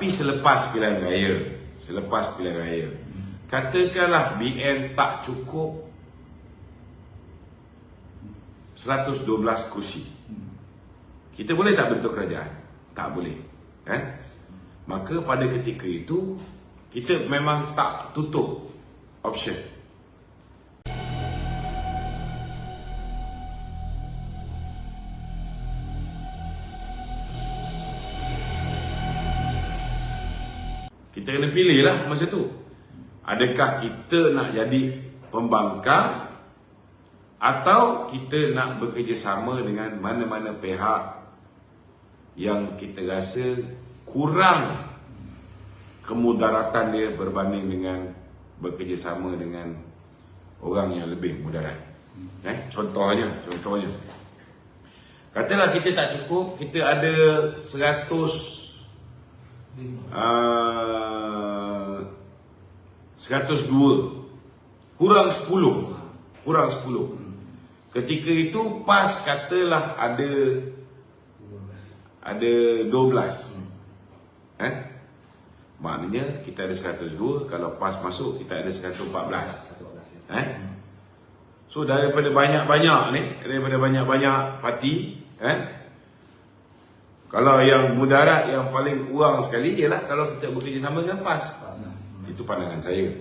Tapi selepas pilihan raya, katakanlah BN tak cukup 112 kursi, kita boleh tak bentuk kerajaan? Tak boleh. Maka pada ketika itu kita memang tak tutup option. Kita kena pilih lah masa tu. Adakah kita nak jadi pembangkang atau kita nak bekerjasama dengan mana-mana pihak yang kita rasa kurang kemudaratan dia berbanding dengan bekerjasama dengan orang yang lebih mudarat. Contohnya katalah kita tak cukup, kita ada 102, kurang 10. Ketika itu PAS katalah ada 12. Maknanya kita ada 102, kalau PAS masuk kita ada 114. So daripada banyak-banyak parti, kalau yang mudarat yang paling kurang sekali ialah kalau kita bekerjasama dengan PAS. Itu pandangan saya.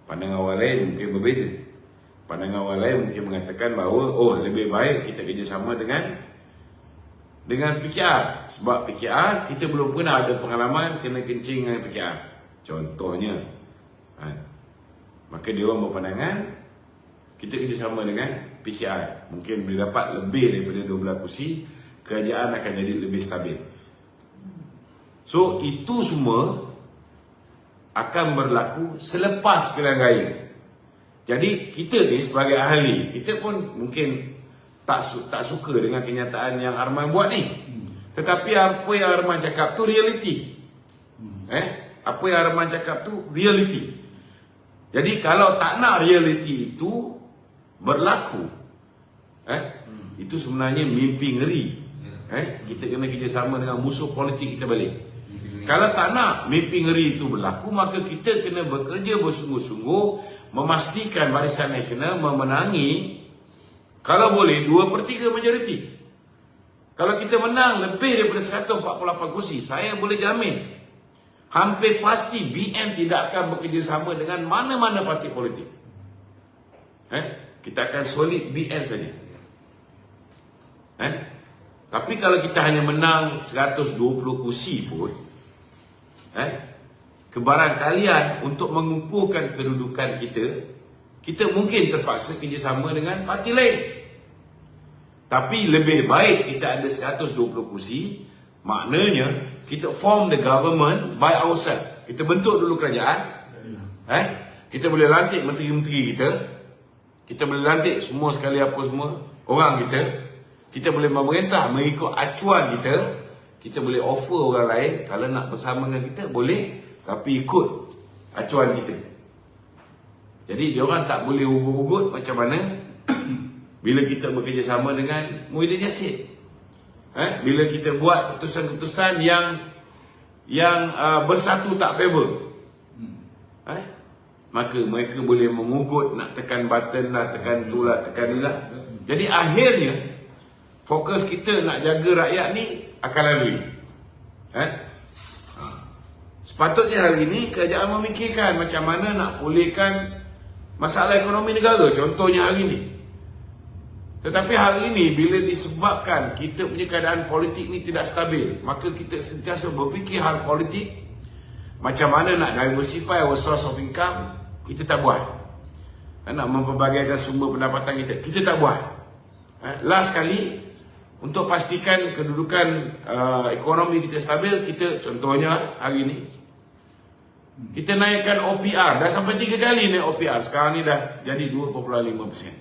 Pandangan orang lain mungkin berbeza. Pandangan orang lain mungkin mengatakan bahawa lebih baik kita kerjasama dengan PKR. Sebab PKR kita belum pernah ada pengalaman kena kencing dengan PKR. Contohnya. Maka dia orang berpandangan kita kerjasama dengan PKR. Mungkin boleh dapat lebih daripada 12 kursi, kerajaan akan jadi lebih stabil. So itu semua akan berlaku selepas pilihan raya. Jadi kita ni sebagai ahli, kita pun mungkin tak suka dengan kenyataan yang Arman buat ni. Tetapi apa yang Arman cakap tu reality. Apa yang Arman cakap tu reality. Jadi kalau tak nak reality itu berlaku, itu sebenarnya mimpi ngeri. Kita kena kerjasama dengan musuh politik kita balik. Kalau tak nak mimpi ngeri itu berlaku, maka kita kena bekerja bersungguh-sungguh memastikan Barisan Nasional memenangi, kalau boleh 2/3 majoriti. Kalau kita menang lebih daripada 148 kursi, saya boleh jamin hampir pasti BN tidak akan bekerjasama dengan mana-mana parti politik. Kita akan solid BN saja. Tapi kalau kita hanya menang 120 kursi pun, kebarangkalian untuk mengukuhkan kedudukan kita mungkin terpaksa kerjasama dengan parti lain. Tapi lebih baik kita ada 120 kursi, maknanya kita form the government by ourselves. Kita bentuk dulu kerajaan. Kita boleh lantik menteri-menteri kita boleh lantik semua sekali apa semua orang kita boleh memerintah mengikut acuan kita boleh offer orang lain kalau nak bersama dengan kita boleh, tapi ikut acuan kita. Jadi diorang tak boleh ugut-ugut macam mana bila kita bekerjasama dengan Muhyiddin Yassin. Bila kita buat keputusan-keputusan yang bersatu tak favor, maka mereka boleh mengugut, nak tekan button lah, tekan tu lah, tekan ni lah. Jadi akhirnya fokus kita nak jaga rakyat ni akan lalui. Sepatutnya hari ini kerajaan memikirkan macam mana nak pulihkan masalah ekonomi negara, contohnya hari ini. Tetapi hari ini bila disebabkan kita punya keadaan politik ni tidak stabil, maka kita sentiasa berfikir hal politik, macam mana nak diversify our source of income, kita tak buat. Nak mempelbagaikan sumber pendapatan kita tak buat. Last kali, untuk pastikan kedudukan ekonomi kita stabil, kita contohnya hari ini kita naikkan OPR, dah sampai 3 kali naik OPR, sekarang ni dah jadi 2.5%.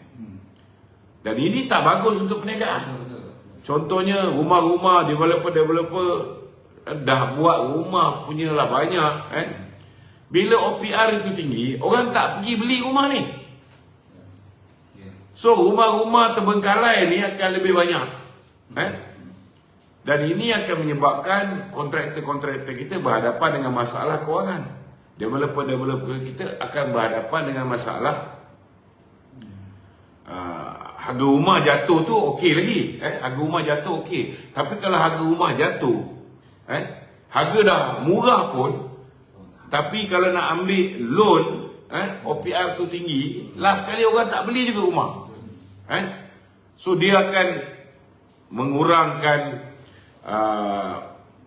Dan ini tak bagus untuk perniagaan. Contohnya rumah-rumah, developer dah buat rumah punyalah banyak. Bila OPR itu tinggi, orang tak pergi beli rumah ni. So rumah-rumah terbengkalai ni akan lebih banyak. Dan ini akan menyebabkan kontraktor-kontraktor kita berhadapan dengan masalah kewangan. Developer-developer kita akan berhadapan dengan masalah harga rumah jatuh tu okey lagi. Harga rumah jatuh okey. Tapi kalau harga rumah jatuh, harga dah murah pun, tapi kalau nak ambil loan, OPR tu tinggi, last kali orang tak beli juga rumah. So dia akan mengurangkan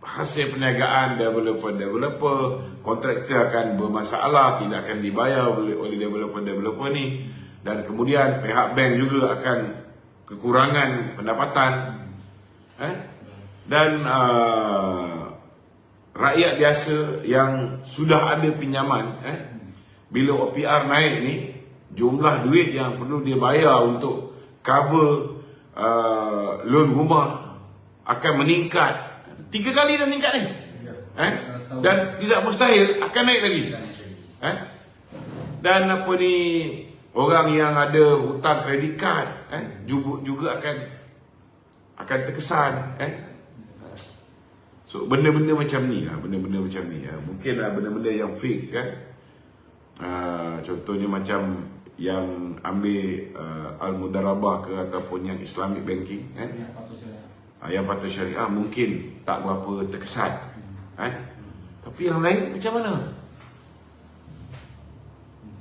hasil perniagaan developer-developer, kontraktor akan bermasalah, tidak akan dibayar oleh developer-developer ni, dan kemudian pihak bank juga akan kekurangan pendapatan, dan rakyat biasa yang sudah ada pinjaman, bila OPR naik ni, jumlah duit yang perlu dia bayar untuk cover loan rumah akan meningkat 3 kali dah meningkat ni, dan tidak mustahil akan naik lagi. Dan apa ni, orang yang ada hutang kredit card juga akan terkesan. So benda-benda macam ni lah, benda-benda macam ni lah. Mungkin lah benda-benda yang fix kan. Contohnya macam yang ambil Al-Mudarabah ke ataupun yang Islamic Banking, yang patut syariah mungkin tak berapa terkesan. Tapi yang lain macam mana?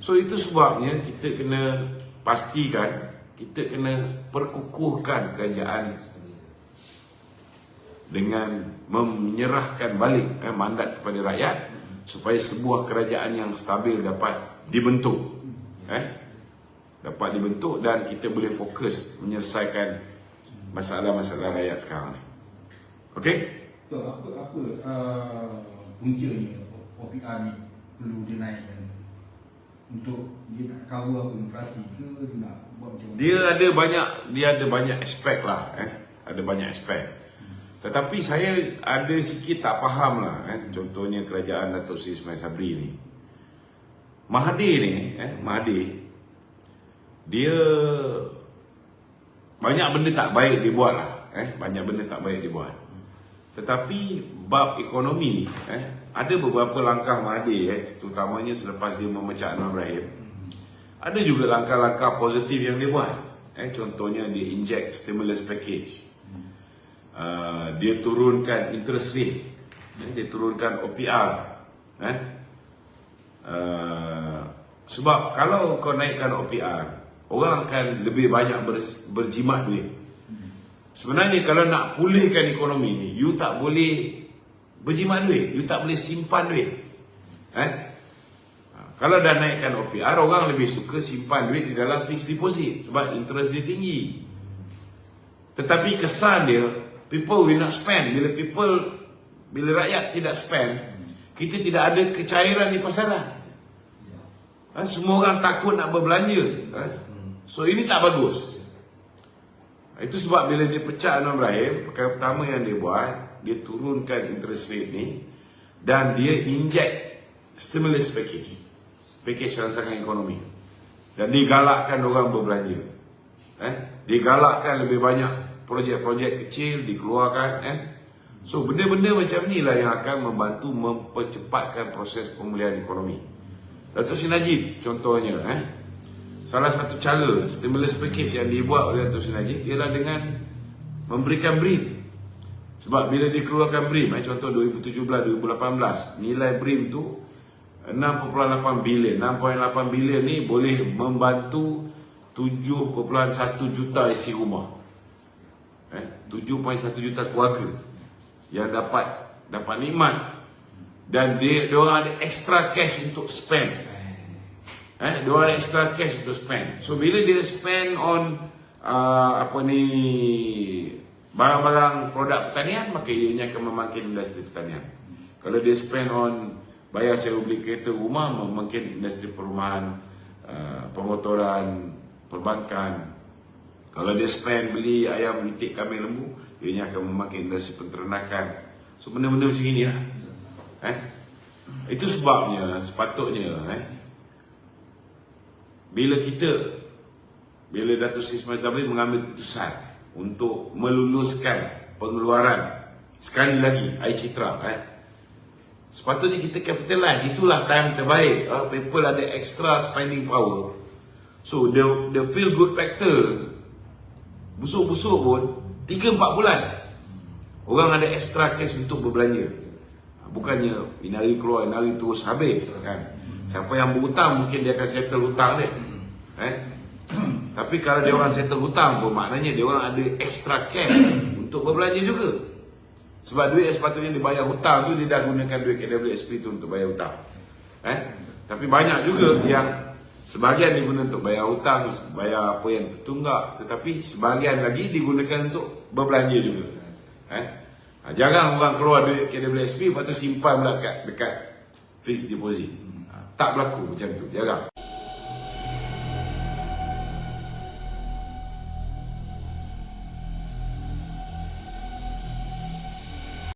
So itu sebabnya kita kena pastikan, kita kena perkukuhkan kerajaan dengan menyerahkan balik mandat kepada rakyat supaya sebuah kerajaan yang stabil dapat dibentuk. Dapat dibentuk dan kita boleh fokus menyelesaikan masalah-masalah rakyat sekarang ni. Okey? Apa puncanya OPR ni perlu dinaikkan untuk dia nak cover apa, inflasi ke, dia nak buat macam mana? Dia ada banyak aspek lah, ada banyak aspek. Tetapi saya ada sikit tak faham lah, contohnya kerajaan Datuk Seri Ismail Sabri ni. Mahathir ni, Mahathir, dia banyak benda tak baik dia buat lah, banyak benda tak baik dia buat. Tetapi bab ekonomi, ada beberapa langkah Mahathir, terutamanya selepas dia memecah Anwar Ibrahim, ada juga langkah-langkah positif yang dia buat. Contohnya dia inject stimulus package, dia turunkan interest rate, dia turunkan OPR. Sebab kalau kau naikkan OPR, orang akan lebih banyak berjimat duit. Sebenarnya kalau nak pulihkan ekonomi ni, you tak boleh berjimat duit, you tak boleh simpan duit. Kalau dah naikkan OPR, orang lebih suka simpan duit di dalam fixed deposit sebab interest dia tinggi. Tetapi kesan dia, people will not spend. Bila rakyat tidak spend, kita tidak ada kecairan di pasaran. Semua orang takut nak berbelanja. So ini tak bagus. Itu sebab bila dia pecah Anwar Ibrahim, perkara pertama yang dia buat, dia turunkan interest rate ni dan dia inject stimulus package, package rangsangan ekonomi, dan dia galakkan orang berbelanja. Dia galakkan lebih banyak projek-projek kecil dikeluarkan. So benda-benda macam ni lah yang akan membantu mempercepatkan proses pemulihan ekonomi. Datuk Seri Najib contohnya, salah satu cara stimulus package yang dibuat oleh Datuk Seri Najib ialah dengan memberikan BRIM. Sebab bila dia keluarkan BRIM, contoh 2017-2018, nilai BRIM tu 6.8 bilion. 6.8 bilion ni boleh membantu 7.1 juta isi rumah. 7.1 juta keluarga yang dapat nikmat. Dan dia orang ada extra cash untuk spend. Dia orang ada extra cash untuk spend. So bila dia spend on barang-barang produk pertanian, maka ianya akan membangkit industri pertanian. Kalau dia spend on bayar sewa beli kereta rumah, membangkit industri perumahan, pemotoran, perbankan. Kalau dia spend beli ayam, itik, kambing, lembu, ianya akan membangkit industri peternakan. So benda-benda macam ini lah. Itu sebabnya sepatutnya bila Datuk Seri Ismail Sabri mengambil keputusan untuk meluluskan pengeluaran sekali lagi, I citra, sepatutnya kita capitalize. Itulah time terbaik. People ada extra spending power. So the feel good factor, busuk-busuk pun 3-4 bulan orang ada extra cash untuk berbelanja. Bukannya inari keluar, inari terus habis kan. Siapa yang berhutang mungkin dia akan settle hutang dia. Tapi kalau dia orang settle hutang pun maknanya dia orang ada extra cash untuk berbelanja juga. Sebab duit yang sepatutnya dibayar hutang tu dia dah gunakan duit KWSP tu untuk bayar hutang. Tapi banyak juga yang sebahagian digunakan untuk bayar hutang, bayar apa yang tertunggak, tetapi sebahagian lagi digunakan untuk berbelanja juga. Jarang orang keluar duit KWSP lepas tu simpan pula dekat fixed deposit. Tak berlaku macam tu, jarang.